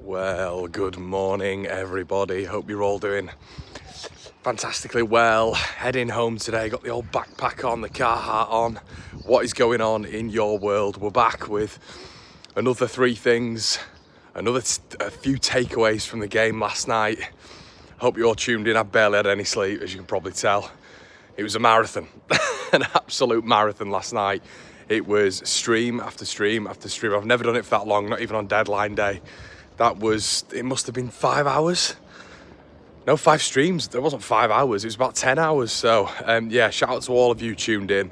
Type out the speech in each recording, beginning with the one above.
Well, good morning everybody. Hope you're all doing fantastically well. Heading home today, got the old backpack on, the Carhartt on. What is going on in your world? We're back with another three things, a few takeaways from the game last night. Hope you're all tuned in. I barely had any sleep, as you can probably tell. It was a marathon, an absolute marathon last night. It was stream after stream after stream. I've never done it for that long, not even on deadline day. It must have been 5 hours. No, 5 streams. There wasn't 5 hours. It was about 10 hours. So, yeah, shout out to all of you tuned in.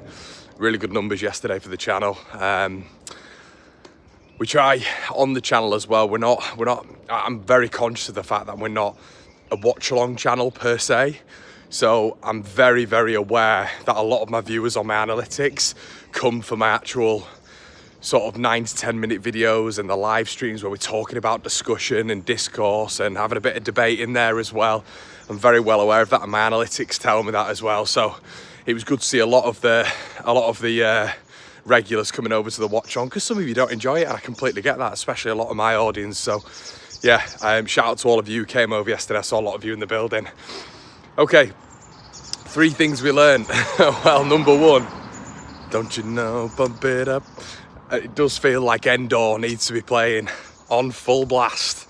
Really good numbers yesterday for the channel. We try on the channel as well. I'm very conscious of the fact that we're not a watch along channel per se. So I'm very, very aware that a lot of my viewers on my analytics come from my actual sort of 9 to 10 minute videos and the live streams where we're talking about discussion and discourse and having a bit of debate in there as well. I'm very well aware of that, and my analytics tell me that as well. So it was good to see a lot of the regulars coming over to the watch on, because some of you don't enjoy it, and I completely get that, especially a lot of my audience. So yeah, shout out to all of you who came over yesterday. I saw a lot of you in the building. Okay, 3 things we learned. Well, number 1, don't you know, bump it up. It does feel like Endor needs to be playing on full blast.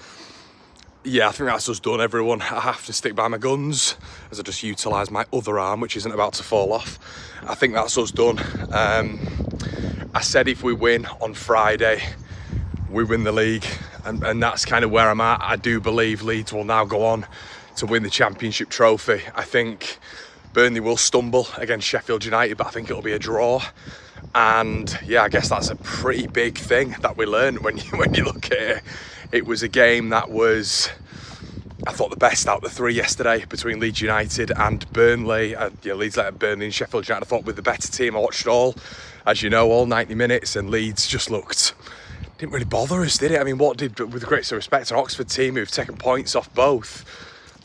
Yeah, I think that's us done, everyone. I have to stick by my guns as I just utilise my other arm, which isn't about to fall off. I think that's us done. I said if we win on Friday, we win the league, and that's kind of where I'm at. I do believe Leeds will now go on to win the Championship trophy. I think Burnley will stumble against Sheffield United, but I think it'll be a draw. And yeah, I guess that's a pretty big thing that we learned when you look at it. It was a game that was, I thought, the best out of the 3 yesterday between Leeds United and Burnley. Leeds let Burnley and Sheffield United, I thought, with the better team. I watched as you know, all 90 minutes, and Leeds just didn't really bother us, did it? I mean, with the greatest respect, an Oxford team who've taken points off both,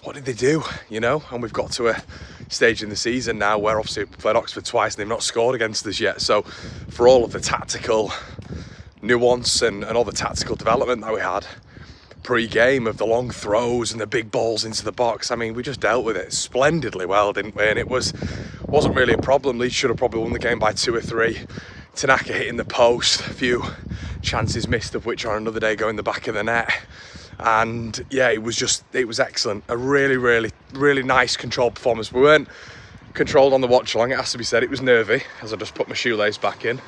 what did they do, And we've got to a stage in the season now where obviously we've played Oxford twice and they've not scored against us yet. So for all of the tactical nuance and all the tactical development that we had pre-game of the long throws and the big balls into the box, I mean, we just dealt with it splendidly well, didn't we? And it wasn't really a problem. Leeds should have probably won the game by 2 or 3. Tanaka hitting the post, a few chances missed of which on another day go in the back of the net. And yeah, it was excellent. A really, really, really nice controlled performance. We weren't controlled on the watch along, it has to be said. It was nervy as I just put my shoelace back in.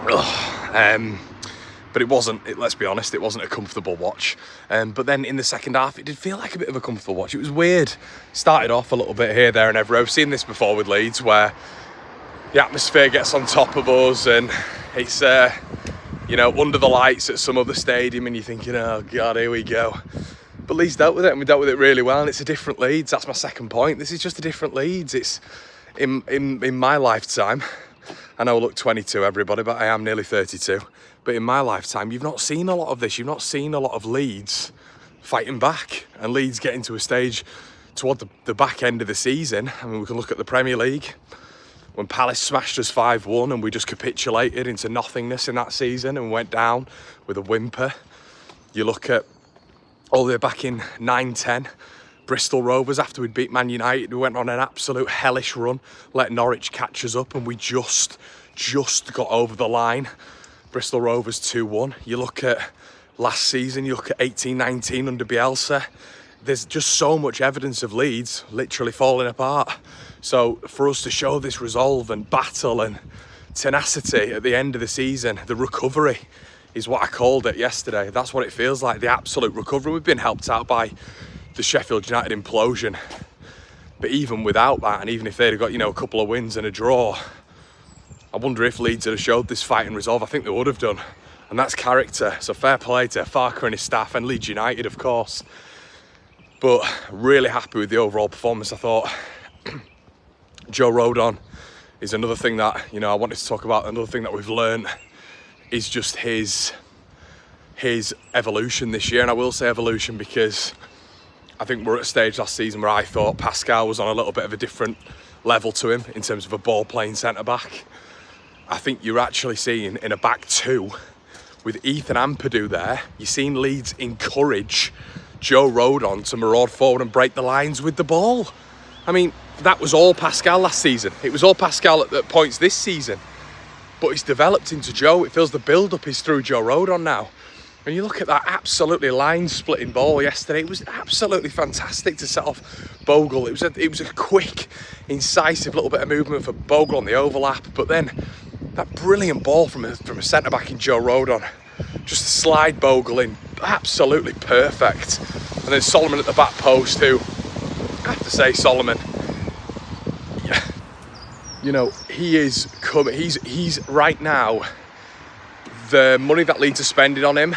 But it wasn't, let's be honest, it wasn't a comfortable watch. But then in the second half, it did feel like a bit of a comfortable watch. It was weird. Started off a little bit here, there and everywhere. I've seen this before with Leeds, where the atmosphere gets on top of us and it's under the lights at some other stadium, and you're thinking, oh God, here we go. But Leeds dealt with it, and we dealt with it really well, and it's a different Leeds. That's my second point. This is just a different Leeds. It's in my lifetime. I know I look 22, everybody, but I am nearly 32. But in my lifetime, you've not seen a lot of this. You've not seen a lot of Leeds fighting back, and Leeds getting to a stage toward the back end of the season. I mean, we can look at the Premier League, when Palace smashed us 5-1 and we just capitulated into nothingness in that season and went down with a whimper. You look at all the way back in 9-10, Bristol Rovers, after we'd beat Man United, we went on an absolute hellish run, let Norwich catch us up, and we just got over the line. Bristol Rovers 2-1. You look at last season, you look at 18-19 under Bielsa, there's just so much evidence of Leeds literally falling apart. So for us to show this resolve and battle and tenacity at the end of the season, the recovery is what I called it yesterday. That's what it feels like, the absolute recovery. We've been helped out by the Sheffield United implosion. But even without that, and even if they'd have got, a couple of wins and a draw, I wonder if Leeds had showed this fight and resolve. I think they would have done. And that's character. So fair play to Farke and his staff, and Leeds United, of course. But really happy with the overall performance. I thought Joe Rodon is another thing that, I wanted to talk about. Another thing that we've learned is just his evolution this year. And I will say evolution because I think we're at a stage last season where I thought Pascal was on a little bit of a different level to him in terms of a ball playing centre back. I think you're actually seeing in a back 2 with Ethan Ampadu there, you've seen Leeds encourage Joe Rodon to maraud forward and break the lines with the ball. I mean, that was all Pascal last season. It was all Pascal at points this season. But he's developed into Joe. It feels the build-up is through Joe Rodon now. And you look at that absolutely line-splitting ball yesterday. It was absolutely fantastic to set off Bogle. It was a quick, incisive little bit of movement for Bogle on the overlap. But then that brilliant ball from a centre-back in Joe Rodon, just to slide Bogle in, absolutely perfect. And then Solomon at the back post, who, I have to say, Solomon, yeah, you know, he is coming. He's right now, the money that Leeds are spending on him,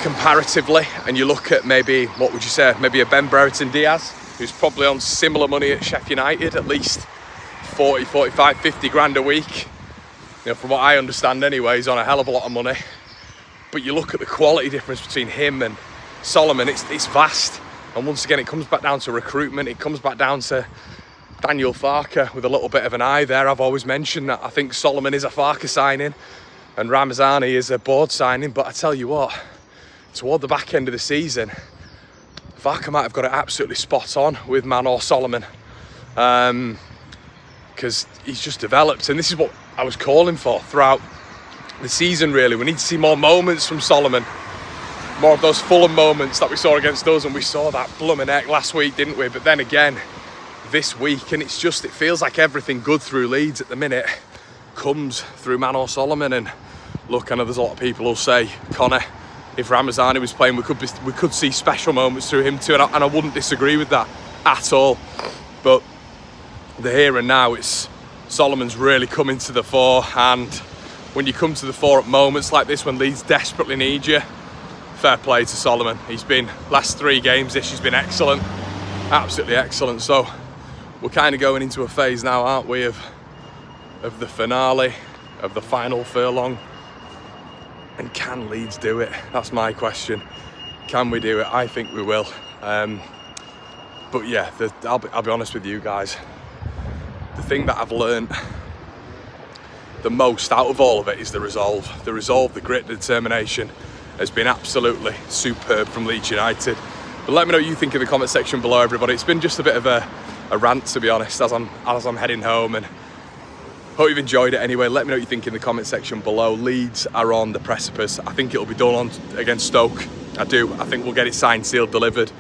comparatively, and you look at maybe, what would you say, maybe a Ben Brereton Diaz, who's probably on similar money at Sheffield United, at least 40, 45, 50 grand a week. You know, from what I understand anyway, he's on a hell of a lot of money. But you look at the quality difference between him and Solomon, it's vast. And once again, it comes back down to recruitment. It comes back down to Daniel Farke with a little bit of an eye there. I've always mentioned that I think Solomon is a Farke signing and Ramazani is a board signing. But I tell you what, toward the back end of the season, Farke might have got it absolutely spot on with Manor Solomon. Because he's just developed. And this is what I was calling for throughout the season, really. We need to see more moments from Solomon. More of those Fulham moments that we saw against us, and we saw that blooming heck last week, didn't we? But then again, this week, and it feels like everything good through Leeds at the minute comes through Manor Solomon. And look, I know there's a lot of people who'll say, Connor, if Ramazani was playing, we could see special moments through him too, and I wouldn't disagree with that at all. But the here and now, it's Solomon's really coming to the fore, and when you come to the fore at moments like this when Leeds desperately need you, fair play to Solomon. He's been, last 3 games he's been excellent, absolutely excellent. So we're kind of going into a phase now, aren't we, of the finale, of the final furlong. And can Leeds do it? That's my question. Can we do it? I think we will. But yeah, I'll be honest with you guys. The thing that I've learned the most out of all of it is the resolve. The resolve, the grit, the determination has been absolutely superb from Leeds United. But let me know what you think in the comment section below, everybody. It's been just a bit of a rant, to be honest, as I'm heading home, and hope you've enjoyed it anyway. Let me know what you think in the comment section below. Leeds are on the precipice. I think it'll be done on against Stoke. I do. I think we'll get it signed, sealed, delivered.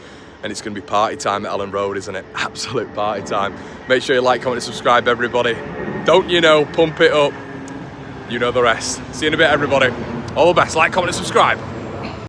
And it's going to be party time at Ellen Road, isn't it? Absolute party time. Make sure you like, comment, and subscribe, everybody. Don't you know, pump it up. You know the rest. See you in a bit, everybody. All the best. Like, comment, and subscribe.